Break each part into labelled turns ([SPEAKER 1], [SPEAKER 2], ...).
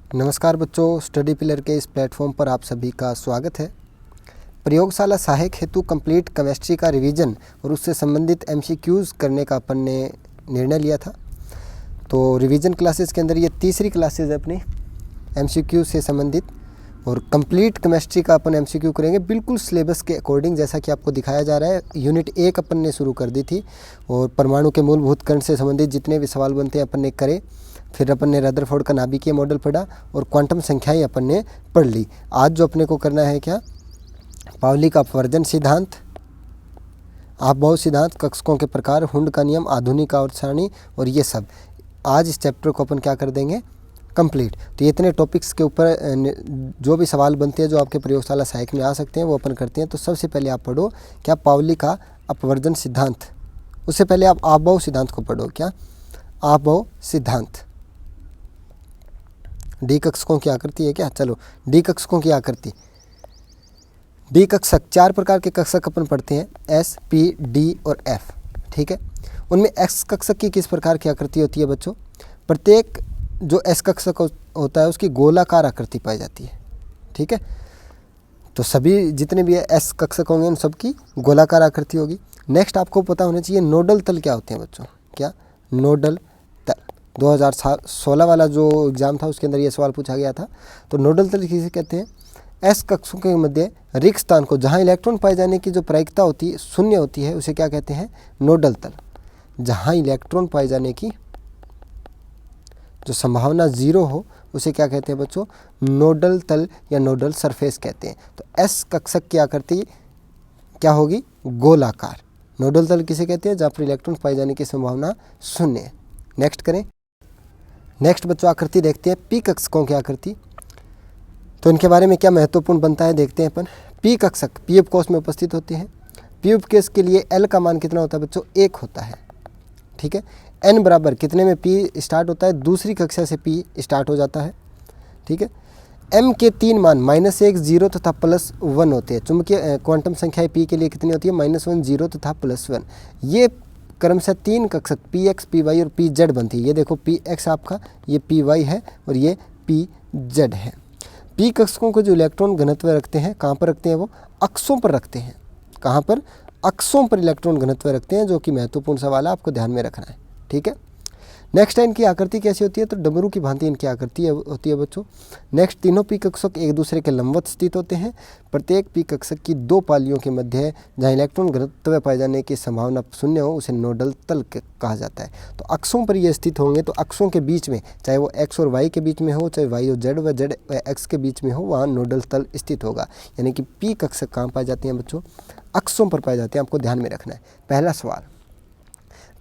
[SPEAKER 1] नमस्कार बच्चों, study pillar के इस प्लेटफॉर्म पर आप सभी का स्वागत है। प्रयोगशाला सहायक हेतु कंप्लीट केमिस्ट्री का रिवीजन और उससे संबंधित एमसीक्यूज़ करने का अपन ने निर्णय लिया था। तो रिवीजन क्लासेस के अंदर ये तीसरी क्लासेस है अपनी एमसीक्यू से संबंधित, और कंप्लीट केमिस्ट्री का अपन एमसीक्यू करेंगे बिल्कुल सिलेबस के अकॉर्डिंग, जैसा कि आपको दिखाया जा रहा है। यूनिट 1 अपन ने शुरू कर दी थी और परमाणु के मूलभूत कण से संबंधित जितने भी सवाल बनते हैं अपन ने करे। फिर अपन ने रदरफोर्ड का नाभिकीय मॉडल पढ़ा और क्वांटम संख्याएं अपन ने पढ़ ली। आज जो अपने को करना है क्या, पाउली का अपवर्जन सिद्धांत, आपभाव सिद्धांत, कक्षकों के प्रकार, हुंड का नियम, आधुनिक आवर्त सारणी, और ये सब आज इस चैप्टर को अपन क्या कर देंगे, कंप्लीट। तो ये इतने टॉपिक्स के ऊपर जो भी सवाल बनते हैं जो आपके प्रयोगशाला सहायक में आ सकते हैं वो अपन करते हैं। तो सबसे पहले आप पढ़ो क्या, पाउली का अपवर्जन सिद्धांत। उससे पहले आप आपभाव सिद्धांत को पढ़ो। क्या, आपभाव सिद्धांत। डी कक्षकों की आकृति है क्या, चलो डी कक्षकों की आकृति। डी कक्षक, 4 प्रकार के कक्षक अपन पढ़ते हैं, एस, पी, डी और एफ। ठीक है, उनमें एक्स कक्षक की किस प्रकार की आकृति होती है बच्चों? प्रत्येक जो एस कक्षक होता है उसकी गोलाकार आकृति पाई जाती है। ठीक है, तो सभी जितने भी एस कक्षक होंगे उन सबकी गोलाकार आकृति होगी। नेक्स्ट आपको पता होना चाहिए नोडल तल क्या होते हैं बच्चों। क्या, नोडल तल। 2016 वाला जो एग्ज़ाम था उसके अंदर ये सवाल पूछा गया था। तो नोडल तल किसे कहते हैं? एस कक्षकों के मध्य रिक्त स्थान को, जहाँ इलेक्ट्रॉन पाए जाने की जो प्रायिकता होती है शून्य होती है, उसे क्या कहते हैं? नोडल तल। जहाँ इलेक्ट्रॉन पाए जाने की जो संभावना 0 हो उसे क्या कहते हैं बच्चों? नोडल तल या नोडल सरफेस कहते हैं। तो एस कक्षक की आकृति क्या होगी? गोलाकार। नोडल तल किसे कहते हैं? जहाँ पर इलेक्ट्रॉन पाए जाने की संभावना 0 है। नेक्स्ट करें। नेक्स्ट बच्चों आकृति देखते हैं, पी कक्षकों की आकृति। तो इनके बारे में क्या महत्वपूर्ण बनता है देखते हैं अपन। पी कक्षक पी एफ कोश में उपस्थित होते हैं। पी एफ कोश के लिए एल का मान कितना होता है बच्चों? 1 होता है। ठीक है, एन बराबर कितने में पी स्टार्ट होता है? दूसरी कक्षा से पी स्टार्ट हो जाता है। ठीक है, एम के 3 मान -1, 0 तथा +1 होते हैं। चुंबकीय क्वांटम संख्याएं पी के लिए कितनी होती है? -1, 0 तथा +1। ये क्रमशः 3 कक्षक पी एक्स, पी वाई और पी जेड बनती है। ये देखो पी एक्स आपका, ये पी वाई है और ये पी जेड है। पी कक्षकों को जो इलेक्ट्रॉन घनत्व रखते हैं, कहाँ पर रखते हैं? वो अक्षों पर रखते हैं। कहाँ पर? अक्षों पर इलेक्ट्रॉन घनत्व रखते हैं, जो कि महत्वपूर्ण सवाल है, आपको ध्यान में रखना है। ठीक है, नेक्स्ट है इनकी आकृति कैसी होती है? तो डमरू की भांति इनकी आकृति होती है बच्चों। नेक्स्ट, तीनों पी कक्षक एक दूसरे के लंबवत स्थित होते हैं। प्रत्येक पी कक्षक की 2 पालियों के मध्य जहाँ इलेक्ट्रॉन घनत्व पाए जाने की संभावना 0 हो उसे नोडल तल कहा जाता है। तो अक्षों पर ये स्थित होंगे, तो अक्षों के बीच में, चाहे वो एक्स और वाई के बीच में हो, चाहे वाई और जेड व जेड एक्स के बीच में हो, वहाँ नोडल तल स्थित होगा। यानी कि पी कक्षक कहाँ पाए जाते हैं बच्चों? अक्षों पर पाए जाते हैं, आपको ध्यान में रखना है। पहला सवाल,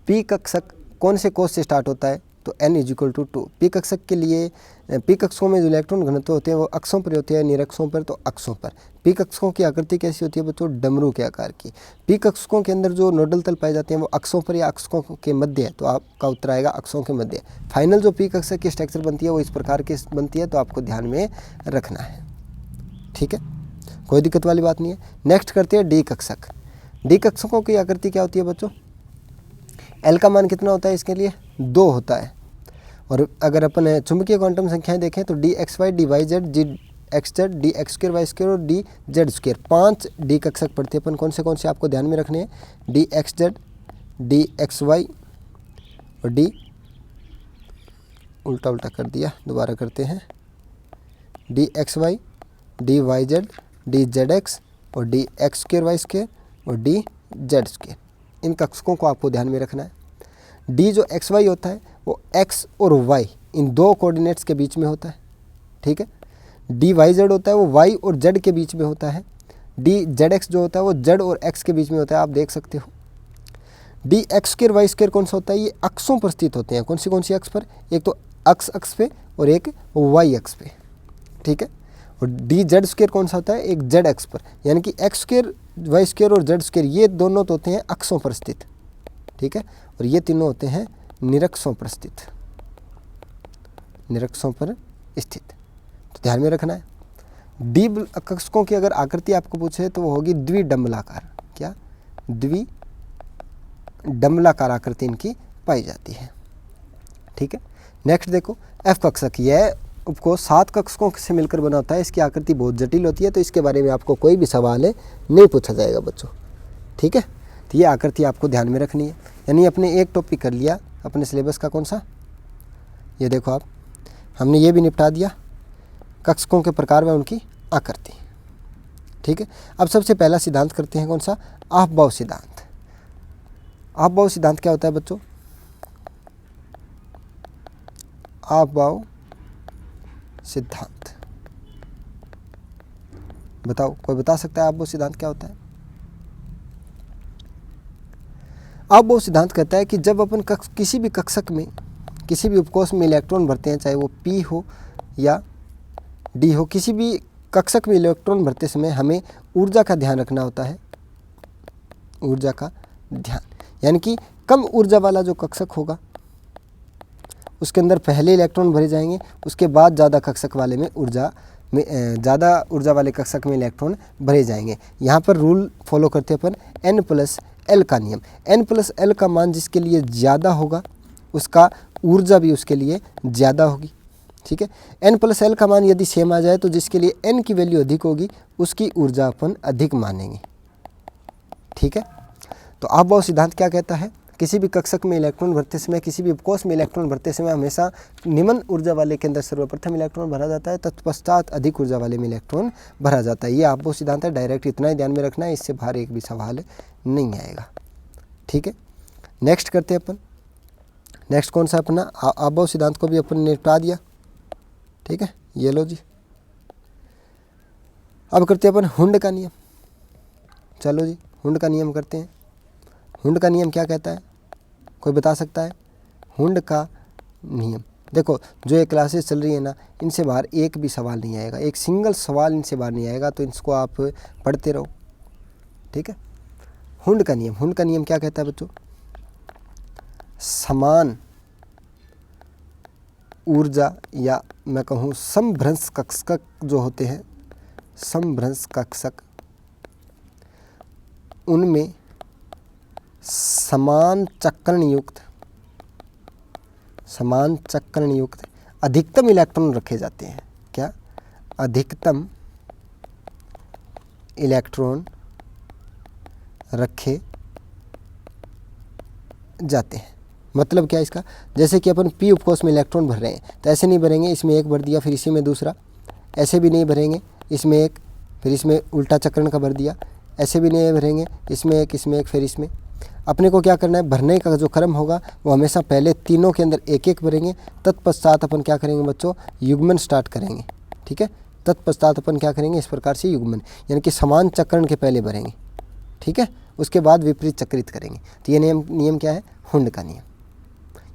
[SPEAKER 1] पी कक्षक कौन से कोश से स्टार्ट होता है? तो n = 2। पी कक्षक के लिए पी कक्षकों में जो इलेक्ट्रॉन घनत्व होते हैं वो अक्षों पर होते हैं, निरक्षों पर? तो अक्षों पर। पी कक्षकों की आकृति कैसी होती है बच्चों? डमरू के आकार की। पी कक्षकों के अंदर जो नोडल तल पाए जाते हैं वो अक्षों पर या अक्षों के मध्य है, तो आपका उत्तर आएगा अक्षों के मध्य। फाइनल जो पी कक्षक की स्ट्रक्चर बनती है वो इस प्रकार की बनती है, तो आपको ध्यान में रखना है। ठीक है, कोई दिक्कत वाली बात नहीं है। नेक्स्ट करते हैं डी कक्षक। डी कक्षकों की आकृति क्या होती है बच्चों? एल का मान कितना होता है इसके लिए? 2 होता है। और अगर अपन चुंबकीय क्वांटम संख्याएं देखें तो D x Y, D Y Z, G X Z, D x square Y square और डी जेड स्क्वायर, 5 डी कक्षक पढ़ते हैं अपन। कौन से आपको ध्यान में रखने हैं? D x Z, D x y और डी, उल्टा कर दिया, दोबारा करते हैं, d x Y, D Y z, d z x और d x square Y square और डी जेड स्क्वायर। इन कक्षकों को आपको ध्यान में रखना है। डी जो एक्स वाई होता है वो एक्स और वाई इन 2 कोऑर्डिनेट्स के बीच में होता है। ठीक है, डी वाई जेड होता है वो वाई और जेड के बीच में होता है। डी जेड एक्स जो होता है वो जेड और एक्स के बीच में होता है, आप देख सकते हो। D x square Y square कौन सा होता है? ये अक्षों पर स्थित होते हैं। कौन सी अक्ष पर? एक तो अक्ष पे और एक वाई अक्ष पे। ठीक है, और डी जेड स्क्वायर कौन सा होता है? एक जेड एक्स पर। यानी कि एक्स स्क्वायर, वाई स्क्वायर और जेड स्क्वायर ये दोनों तो होते हैं अक्षों पर स्थित। ठीक है, और ये तीनों होते हैं निरक्षों पर स्थित। निरक्षों पर स्थित, तो ध्यान में रखना है। डी कक्षकों की अगर आकृति आपको पूछे तो वो होगी द्विडंबलाकार। क्या? द्विडंबलाकार आकृति इनकी पाई जाती है। ठीक है, नेक्स्ट देखो एफ कक्षक। यह उपकोष 7 कक्षकों से मिलकर बना होता है। इसकी आकृति बहुत जटिल होती है, तो इसके बारे में आपको कोई भी सवाल नहीं पूछा जाएगा बच्चों, ठीक है। तो ये आकृति आपको ध्यान में रखनी है। यानी अपने एक टॉपिक कर लिया अपने सिलेबस का, कौन सा, ये देखो आप, हमने ये भी निपटा दिया कक्षकों के प्रकार व उनकी आकृति, ठीक है। अब सबसे पहला सिद्धांत करते हैं, कौन सा, आपभाव सिद्धांत। आपभाव सिद्धांत क्या होता है बच्चों? आपभाव सिद्धांत बताओ, कोई बता सकता है आपभाव सिद्धांत क्या होता है? आपभाव सिद्धांत कहता है कि जब अपन किसी भी कक्षक में, किसी भी उपकोष में इलेक्ट्रॉन भरते हैं, चाहे वो P हो या D हो, किसी भी कक्षक में इलेक्ट्रॉन भरते समय हमें ऊर्जा का ध्यान रखना होता है, ऊर्जा का ध्यान। यानी कि कम ऊर्जा वाला जो कक्षक होगा उसके अंदर पहले इलेक्ट्रॉन भरे जाएंगे, उसके बाद ज़्यादा कक्षक वाले में ज़्यादा ऊर्जा वाले कक्षक में इलेक्ट्रॉन भरे जाएंगे। यहाँ पर रूल फॉलो करते हैं अपन N+L का नियम। N+L का मान जिसके लिए ज़्यादा होगा उसका ऊर्जा भी उसके लिए ज़्यादा होगी, ठीक है। N+L का मान यदि सेम आ जाए तो जिसके लिए N की वैल्यू अधिक होगी उसकी ऊर्जा अपन अधिक मानेंगे, ठीक है। तो आपभाव सिद्धांत क्या कहता है? किसी भी कक्षक में इलेक्ट्रॉन भरते समय, किसी भी उपकोष में इलेक्ट्रॉन भरते समय हमेशा निम्न ऊर्जा वाले के अंदर सर्वप्रथम इलेक्ट्रॉन भरा जाता है, तत्पश्चात अधिक ऊर्जा वाले में इलेक्ट्रॉन भरा जाता है। ये आपभाव सिद्धांत है, डायरेक्ट इतना ही ध्यान में रखना है, इससे बाहर एक भी सवाल नहीं आएगा, ठीक है। नेक्स्ट करते हैं अपन, नेक्स्ट कौन सा अपना आपभाव सिद्धांत को भी अपन ने निपटा दिया, ठीक है। ये लो जी, अब करते हैं अपन हुंड का नियम। चलो जी, हुंड का नियम करते हैं। हुंड का नियम क्या कहता है, कोई बता सकता है? हुंड का नियम देखो, जो ये क्लासेस चल रही है ना, इनसे बाहर एक भी सवाल नहीं आएगा, एक सिंगल सवाल इनसे बाहर नहीं आएगा, तो इसको आप पढ़ते रहो, ठीक है। हुंड का नियम, हुंड का नियम क्या कहता है बच्चों? समान ऊर्जा या मैं कहूँ समभ्रंश कक्षक जो होते हैं, समभ्रंश कक्षक, उनमें समान चक्रण युक्त अधिकतम इलेक्ट्रॉन रखे जाते हैं। क्या? अधिकतम इलेक्ट्रॉन रखे जाते हैं। मतलब क्या इसका? जैसे कि अपन P उपकोष में इलेक्ट्रॉन भर रहे हैं, तो ऐसे नहीं भरेंगे इसमें एक भर दिया फिर इसी में दूसरा, ऐसे भी नहीं भरेंगे इसमें एक फिर इसमें उल्टा चक्रण का भर दिया, ऐसे भी नहीं भरेंगे इसमें एक फिर इसमें। अपने को क्या करना है, भरने का जो क्रम होगा वो हमेशा पहले तीनों के अंदर एक एक भरेंगे, तत्पश्चात अपन क्या करेंगे बच्चों, युग्मन स्टार्ट करेंगे, ठीक है। तत्पश्चात अपन क्या करेंगे, इस प्रकार से युग्मन, यानी कि समान चक्रण के पहले भरेंगे, ठीक है, उसके बाद विपरीत चक्रित करेंगे। तो ये नियम क्या है? हुंड का नियम।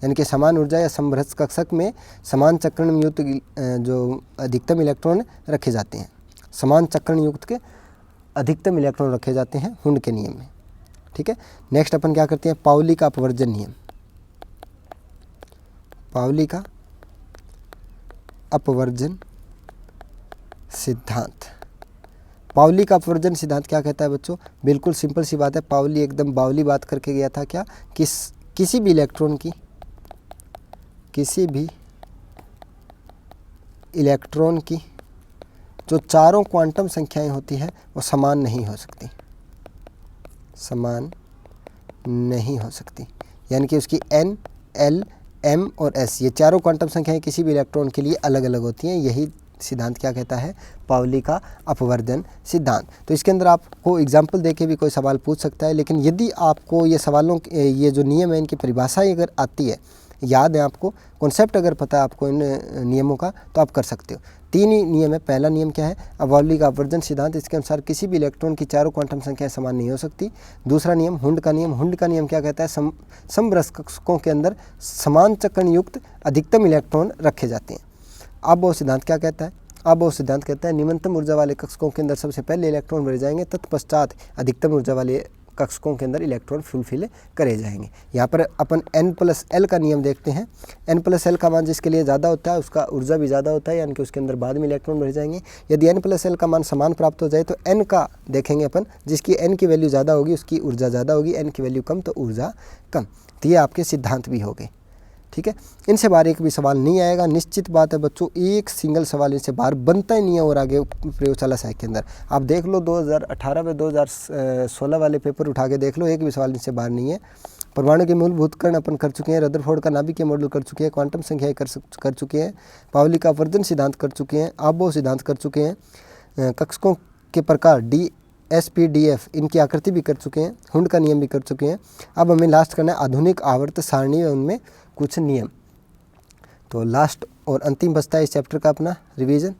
[SPEAKER 1] यानी कि समान ऊर्जा या समभ्रंश कक्षक में समान चक्रण युक्त जो अधिकतम इलेक्ट्रॉन रखे जाते हैं, समान चक्रण युक्त के अधिकतम इलेक्ट्रॉन रखे जाते हैं हुंड के नियम में, ठीक है। नेक्स्ट अपन क्या करते हैं, पाउली का अपवर्जन नियम। पाउली का अपवर्जन सिद्धांत। पाउली का अपवर्जन सिद्धांत क्या कहता है बच्चों? बिल्कुल सिंपल सी बात है, पाउली एकदम बावली बात करके गया था। क्या? किसी भी इलेक्ट्रॉन की जो चारों क्वांटम संख्याएं होती है वो समान नहीं हो सकती, यानी कि उसकी N, L, M और S ये चारों क्वांटम संख्याएं किसी भी इलेक्ट्रॉन के लिए अलग अलग होती हैं। यही सिद्धांत क्या कहता है? पाउली का अपवर्जन सिद्धांत। तो इसके अंदर आपको एग्जाम्पल देके भी कोई सवाल पूछ सकता है, लेकिन यदि आपको ये जो नियम है इनकी परिभाषा अगर आती है, याद है आपको, कॉन्सेप्ट अगर पता है आपको इन नियमों का, तो आप कर सकते हो। 3 ही नियम है। पहला नियम क्या है? पाउली का अपवर्जन सिद्धांत, इसके अनुसार किसी भी इलेक्ट्रॉन की चारों क्वांटम संख्याएं समान नहीं हो सकती। दूसरा नियम हुंड का नियम। हुंड का नियम क्या कहता है? समभ्रंश कक्षकों के अंदर समान चक्रण युक्त अधिकतम इलेक्ट्रॉन रखे जाते हैं। अब वो सिद्धांत क्या कहता है? अब वो सिद्धांत कहता है निम्नतम ऊर्जा वाले कक्षकों के अंदर सबसे पहले इलेक्ट्रॉन भरे जाएंगे, तत्पश्चात अधिकतम ऊर्जा वाले कक्षकों के अंदर इलेक्ट्रॉन फुलफिल करे जाएंगे। यहाँ पर अपन N+L का नियम देखते हैं। N+L का मान जिसके लिए ज़्यादा होता है उसका ऊर्जा भी ज़्यादा होता है, यानी कि उसके अंदर बाद में इलेक्ट्रॉन भरे जाएंगे। यदि N+L का मान समान प्राप्त हो जाए तो N का देखेंगे अपन, जिसकी N की वैल्यू ज़्यादा होगी उसकी ऊर्जा ज़्यादा होगी, N की वैल्यू कम तो ऊर्जा कम। तो ये आपके सिद्धांत भी हो गए, ठीक है। इनसे बाहर एक भी सवाल नहीं आएगा, निश्चित बात है बच्चों, एक सिंगल सवाल इनसे बाहर बनता ही नहीं है। और आगे प्रयोगशाला सहायक के अंदर आप देख लो 2018 व 2016 वाले पेपर उठा के देख लो, एक भी सवाल इनसे बाहर नहीं है। परमाणु के मूलभूत कण अपन कर चुके हैं, रदरफोर्ड का नाभिकीय मॉडल कर चुके हैं, क्वांटम संख्याएं कर चुके हैं, पावली का अपवर्जन सिद्धांत कर चुके हैं, आबो सिद्धांत कर चुके हैं, कक्षकों के प्रकार DSPDF इनकी आकृति भी कर चुके हैं, हुंड का नियम भी कर चुके हैं। अब हमें लास्ट करना है आधुनिक आवर्त सारणी है उनमें कुछ नियम। तो लास्ट और अंतिम बचता है इस चैप्टर का अपना रिवीजन।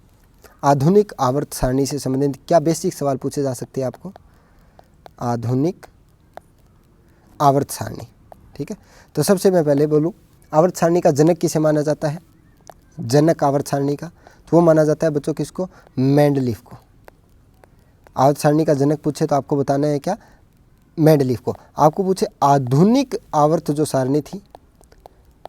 [SPEAKER 1] आधुनिक आवर्त सारणी से संबंधित क्या बेसिक सवाल पूछे जा सकते हैं आपको, आधुनिक आवर्त सारणी, ठीक है। तो सबसे मैं पहले बोलूँ, आवर्त सारणी का जनक किसे माना जाता है, जनक आवर्त सारणी का, तो वो माना जाता है बच्चों किसको, मेंडलीफ को। आवर्त सारणी का जनक पूछे तो आपको बताना है क्या, मेंडलीफ को। आपको पूछे आधुनिक आवर्त जो सारणी थी,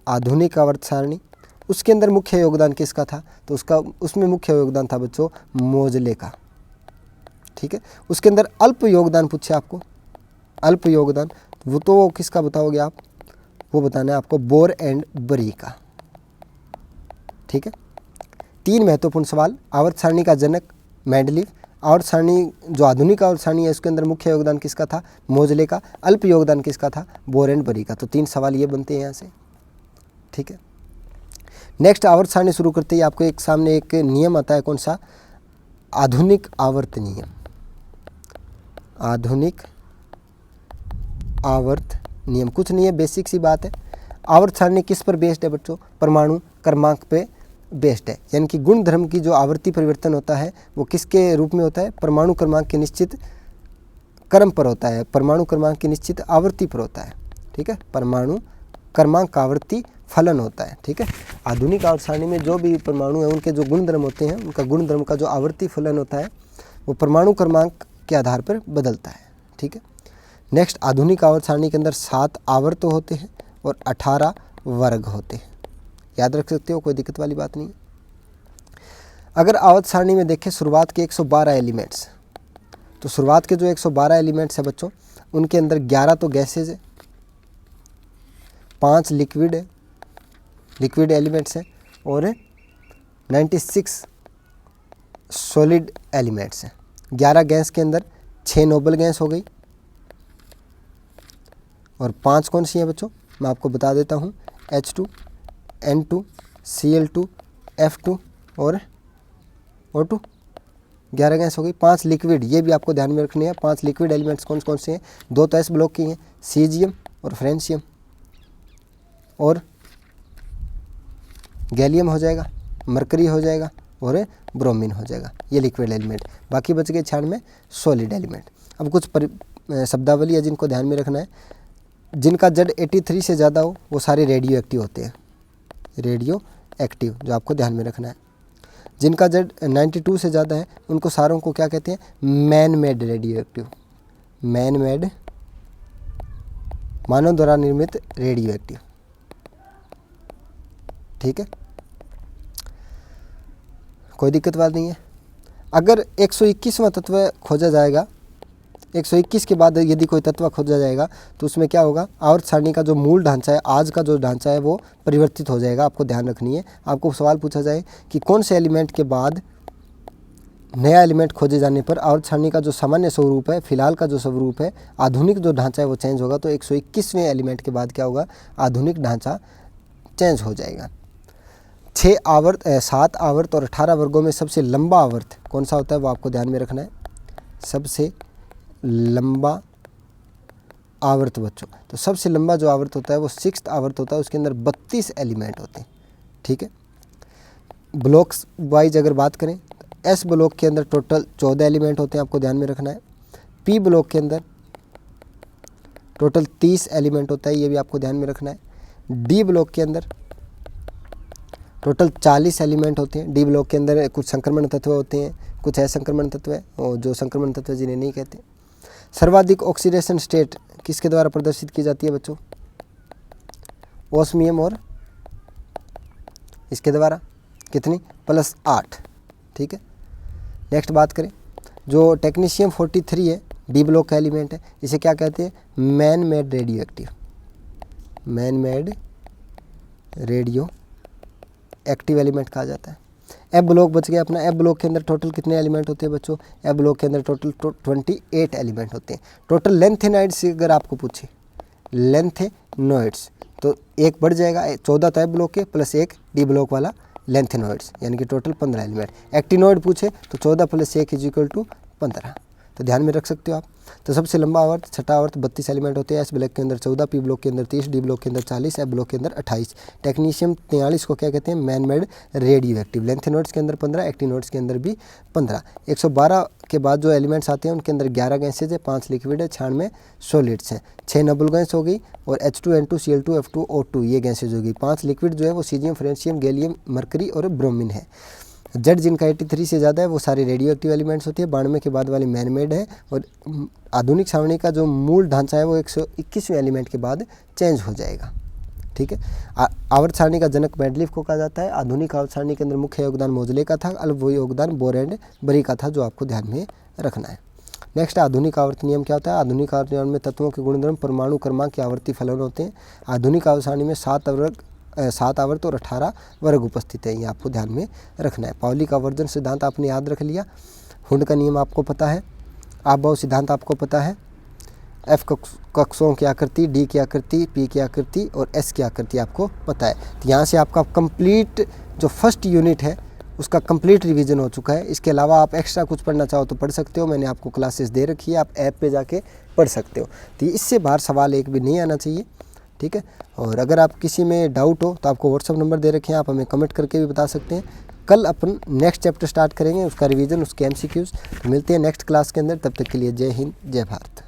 [SPEAKER 1] आधुनिक आवर्त सारणी, उसके अंदर मुख्य योगदान किसका था, तो उसमें मुख्य योगदान था बच्चों मोजले का, ठीक है। उसके अंदर अल्प योगदान पूछे आपको, अल्प योगदान, वो तो किसका बताओगे आप, वो बताना है आपको बोर एंड बरी का, ठीक है। 3 महत्वपूर्ण सवाल, आवर्त सारणी का जनक मेंडलीफ, आवर्त सारणी जो आधुनिक आवर्त सारणी है उसके अंदर मुख्य योगदान किसका था, मोजले का, अल्प योगदान किसका था, बोर एंड बरी का। तो 3 सवाल ये बनते हैं यहाँ से, ठीक है। नेक्स्ट आवर्त सारणी शुरू करते ही आपको एक सामने एक नियम आता है, कौन सा, आधुनिक आवर्त नियम, आधुनिक आवर्त नियम। कुछ नहीं है, बेसिक सी बात है। आवर्त सारणी किस पर बेस्ड है बच्चों, परमाणु क्रमांक पे बेस्ड है, यानी कि गुण धर्म की जो आवर्ती परिवर्तन होता है वो किसके रूप में होता है, परमाणु क्रमांक के निश्चित क्रम पर होता है, परमाणु क्रमांक की निश्चित आवर्ती पर होता है, ठीक है। परमाणु क्रमांक आवर्ती फलन होता है, ठीक है। आधुनिक आवर्त सारणी में जो भी परमाणु हैं उनके जो गुणधर्म होते हैं, उनका गुणधर्म का जो आवर्ती फलन होता है वो परमाणु क्रमांक के आधार पर बदलता है, ठीक है। नेक्स्ट, आधुनिक आवर्त सारणी के अंदर 7 आवर्त होते हैं और 18 वर्ग होते हैं, याद रख सकते हो, कोई दिक्कत वाली बात नहीं है। अगर आवर्त सारणी में देखें शुरुआत के 112 एलिमेंट्स, तो शुरुआत के जो 112 एलिमेंट्स हैं बच्चों, उनके अंदर 11 तो गैसेज है, 5 लिक्विड है, लिक्विड एलिमेंट्स हैं, और 96 सॉलिड एलिमेंट्स हैं। 11 गैस के अंदर 6 नोबल गैस हो गई, और 5 कौन सी हैं बच्चों, मैं आपको बता देता हूँ, H2, N2, Cl2, F2 और O2, 11 गैस हो गई। 5 लिक्विड, ये भी आपको ध्यान में रखनी है। 5 लिक्विड एलिमेंट्स कौन कौन से हैं, 2 तो S ब्लॉक की हैं, सीजियम और फ्रेंशियम, और गैलियम हो जाएगा, मरकरी हो जाएगा, और ब्रोमीन हो जाएगा, ये लिक्विड एलिमेंट। बाकी बच गए 96 सॉलिड एलिमेंट। अब कुछ शब्दावली है जिनको ध्यान में रखना है। जिनका Z 83 से ज़्यादा हो वो सारे रेडियो एक्टिव होते हैं, रेडियो एक्टिव, जो आपको ध्यान में रखना है। जिनका Z 92 से ज़्यादा है उनको सारों को क्या कहते हैं, man made radio active, man made, मानव द्वारा निर्मित रेडियो एक्टिव, ठीक है, कोई दिक्कत बात नहीं है। अगर 121वां तत्व खोजा जाएगा, 121 के बाद यदि कोई तत्व खोजा जाएगा तो उसमें क्या होगा, आवर्त सारणी का जो मूल ढांचा है, आज का जो ढांचा है वो परिवर्तित हो जाएगा। आपको ध्यान रखनी है। आपको सवाल पूछा जाए कि कौन से एलिमेंट के बाद नया एलिमेंट खोजे जाने पर आवर्त सारणी का जो सामान्य स्वरूप है, फिलहाल का जो स्वरूप है, आधुनिक जो ढांचा है वो चेंज होगा। तो 121वें एलिमेंट के बाद क्या होगा, आधुनिक ढांचा चेंज हो जाएगा। 7 आवर्त और 18 वर्गों में सबसे लंबा आवर्त कौन सा होता है वो आपको ध्यान में रखना है। सबसे लंबा आवर्त बच्चों, तो सबसे लंबा जो आवर्त होता है वो 6th आवर्त होता है, उसके अंदर 32 एलिमेंट होते हैं, ठीक है। ब्लॉक्स वाइज अगर बात करें तो S ब्लॉक के अंदर टोटल 14 एलिमेंट होते हैं, आपको ध्यान में रखना है। P ब्लॉक के अंदर टोटल 30 एलिमेंट होता है, ये भी आपको ध्यान में रखना है। D ब्लॉक के अंदर टोटल 40 एलिमेंट होते हैं। D ब्लॉक के अंदर कुछ संक्रमण तत्व होते हैं, कुछ असंक्रमण तत्व है, और जो संक्रमण तत्व जिन्हें नहीं कहते। सर्वाधिक ऑक्सीडेशन स्टेट किसके द्वारा प्रदर्शित की जाती है बच्चों, ओस्मियम, और इसके द्वारा कितनी, +8, ठीक है। नेक्स्ट बात करें, जो टेक्नीशियम 43 है, D ब्लॉक का एलिमेंट है, इसे क्या कहते हैं, man made radio active, man made radio active element कहा जाता है। एफ ब्लॉक बच गया अपना। एफ ब्लॉक के अंदर टोटल कितने एलिमेंट होते हैं बच्चों? एफ ब्लॉक के अंदर टोटल 28 एलिमेंट होते हैं। टोटल लेंथेनॉइड्स से अगर आपको पूछे लेंथेनॉइड्स तो एक बढ़ जाएगा, 14 तो एफ ब्लॉक के प्लस एक डी ब्लॉक वाला लेंथेनॉइड्स, यानी कि टोटल 15 एलिमेंट। एक्टिनॉइड पूछे तो 14 प्लस 1 इज इक्वल टू 15, तो ध्यान में रख सकते हो आप। तो सबसे लंबा आवर्त छठा आवर्त 32 एलिमेंट होते हैं। एस ब्लॉक के अंदर 14, पी ब्लॉक के अंदर 30, डी ब्लॉक के अंदर 40, एफ ब्लॉक के अंदर 28। टेक्नीशियम 43 को क्या कहते हैं? Man made radio active. Lanthanoids के अंदर 15, एक्टिनॉइड्स के अंदर भी 15। 112 के बाद जो एलिमेंट्स आते हैं उनके अंदर 11 गैसेज है, 5 लिक्विड है, 96 सॉलिड्स हैं। 6 नबल गैस हो गई और H2N2 Cl2 F2 O2 ये गैसेज होगी। 5 लिक्विड जो है वो सीजियम, फ्रेंशियम, गैलियम, मरकरी और ब्रोमीन है। जेड जिनका 83 से ज़्यादा है वो सारे रेडियो एक्टिव एलिमेंट्स होती है। 92 के बाद वाली मैन मेड है। और आधुनिक सारणी का जो मूल ढांचा है वो 121वें एलिमेंट के बाद चेंज हो जाएगा। ठीक है। आवर्त सारणी का जनक मेंडलीफ को कहा जाता है। आधुनिक आवर्त सारणी के अंदर मुख्य योगदान मोजले का था, अलग वो योगदान बोर एंड बरी का था, जो आपको ध्यान में रखना है। नेक्स्ट आधुनिक आवर्त नियम क्या होता है? आधुनिक आवर्त नियम में तत्वों के गुणधर्म, परमाणु क्रमांक के आवर्ती फलन होते हैं। आधुनिक आवर्त सारणी में 7 आवर्त और 18 वर्ग उपस्थित है, ये आपको ध्यान में रखना है। पाउली का आवर्जन सिद्धांत आपने याद रख लिया। हुंड का नियम आपको पता है। आपभाव सिद्धांत आपको पता है। एफ कक्षों की आकृति, डी की आकृति, पी की आकृति और एस की आकृति आपको पता है। तो यहाँ से आपका कंप्लीट जो फर्स्ट यूनिट है उसका कंप्लीट रिवीजन हो चुका है। इसके अलावा आप एक्स्ट्रा कुछ पढ़ना चाहो तो पढ़ सकते हो, मैंने आपको क्लासेस दे रखी है, आप ऐप पे जाके पढ़ सकते हो। तो इससे बाहर सवाल एक भी नहीं आना चाहिए। ठीक है। और अगर आप किसी में डाउट हो तो आपको व्हाट्सअप नंबर दे रखे हैं, आप हमें कमेंट करके भी बता सकते हैं। कल अपन नेक्स्ट चैप्टर स्टार्ट करेंगे, उसका रिवीजन, उसके MCQs। तो मिलते हैं नेक्स्ट क्लास के अंदर, तब तक के लिए जय हिंद, जय भारत।